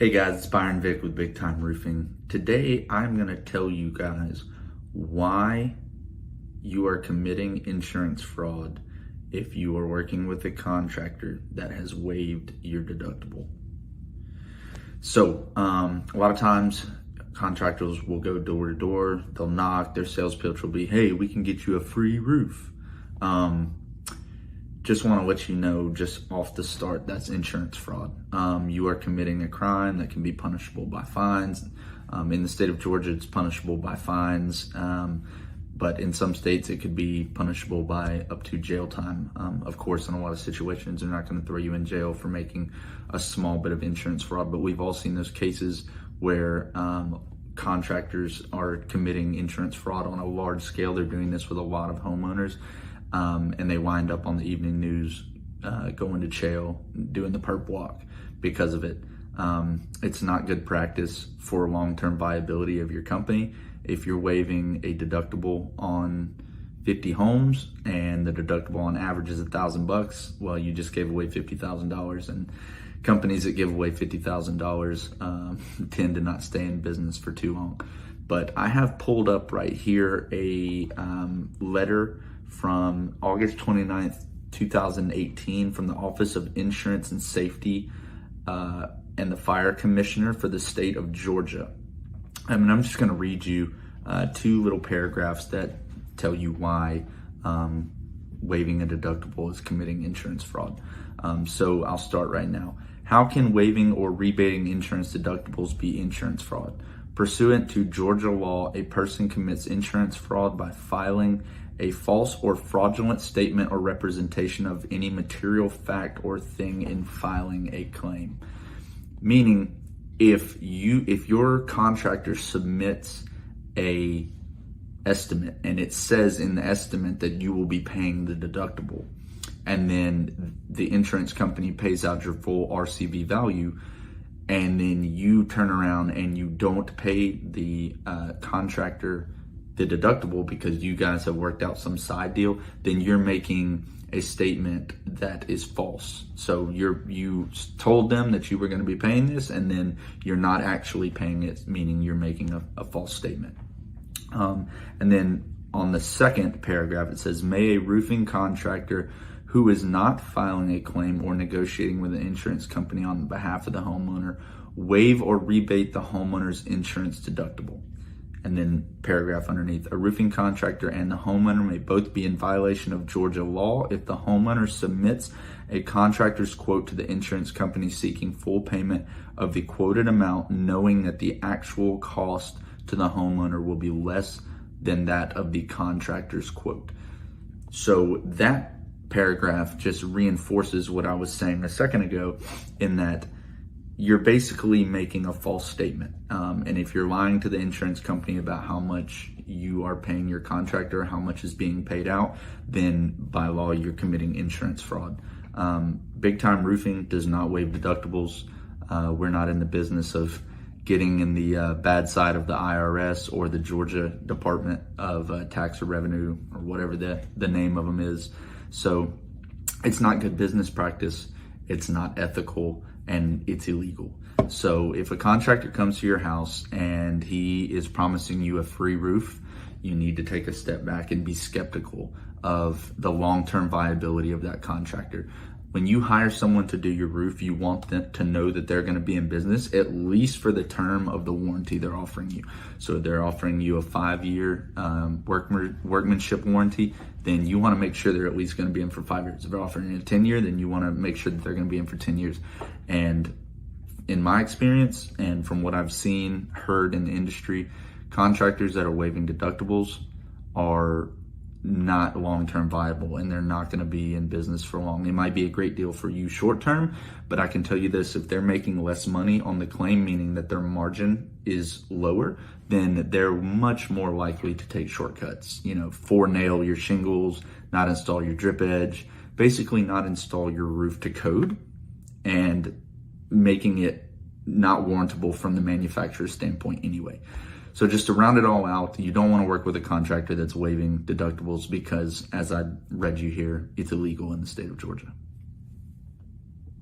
Hey guys, it's Byron Vick with Big Time Roofing. Today I'm going to tell you guys why you are committing insurance fraud if you are working with a contractor that has waived your deductible. So a lot of times contractors will go door to door, they'll knock, their sales pitch will be, hey, we can get you a free roof. Just want to let you know, just off the start, that's insurance fraud. You are committing a crime that can be punishable by fines. In the state of Georgia, it's punishable by fines, but in some states, it could be punishable by up to jail time. Of course, in a lot of situations, they're not going to throw you in jail for making a small bit of insurance fraud, but we've all seen those cases where contractors are committing insurance fraud on a large scale. They're doing this with a lot of homeowners. And they wind up on the evening news, going to jail, doing the perp walk because of it. It's not good practice for long-term viability of your company. If you're waiving a deductible on 50 homes and the deductible on average is $1,000, well, you just gave away $50,000. And companies that give away $50,000 tend to not stay in business for too long. But I have pulled up right here a letter from August 29th, 2018 from the Office of Insurance and Safety and the Fire Commissioner for the state of Georgia. I'm just going to read you two little paragraphs that tell you why waiving a deductible is committing insurance fraud. So I'll start right now. How can waiving or rebating insurance deductibles be insurance fraud? Pursuant to Georgia law, a person commits insurance fraud by filing a false or fraudulent statement or representation of any material fact or thing in filing a claim. Meaning, if your contractor submits a estimate and it says in the estimate that you will be paying the deductible, and then the insurance company pays out your full RCV value, and then you turn around and you don't pay the contractor the deductible because you guys have worked out some side deal, then you're making a statement that is false. So you told them that you were going to be paying this, and then you're not actually paying it, meaning you're making a false statement. And then on the second paragraph, it says, may a roofing contractor who is not filing a claim or negotiating with an insurance company on behalf of the homeowner waive or rebate the homeowner's insurance deductible. And then paragraph underneath, a roofing contractor and the homeowner may both be in violation of Georgia law if the homeowner submits a contractor's quote to the insurance company seeking full payment of the quoted amount, knowing that the actual cost to the homeowner will be less than that of the contractor's quote. So that paragraph just reinforces what I was saying a second ago, in that you're basically making a false statement. And if you're lying to the insurance company about how much you are paying your contractor, how much is being paid out, then by law, you're committing insurance fraud. Big Time Roofing does not waive deductibles. We're not in the business of getting in the bad side of the IRS or the Georgia Department of Tax or Revenue, or whatever the name of them is. So it's not good business practice. It's not ethical, and it's illegal. So if a contractor comes to your house and he is promising you a free roof, you need to take a step back and be skeptical of the long-term viability of that contractor. When you hire someone to do your roof, you want them to know that they're going to be in business at least for the term of the warranty they're offering you. So if they're offering you a 5-year workmanship warranty, then you want to make sure they're at least going to be in for 5 years. If they're offering you a 10-year, then you want to make sure that they're going to be in for 10 years. And in my experience, and from what I've seen, heard in the industry, contractors that are waiving deductibles are not long-term viable, and they're not going to be in business for long. It might be a great deal for you short-term, but I can tell you this, if they're making less money on the claim, meaning that their margin is lower, then they're much more likely to take shortcuts. Nail your shingles, not install your drip edge, basically not install your roof to code, and making it not warrantable from the manufacturer's standpoint anyway. So just to round it all out, you don't want to work with a contractor that's waiving deductibles because, as I read you here, it's illegal in the state of Georgia.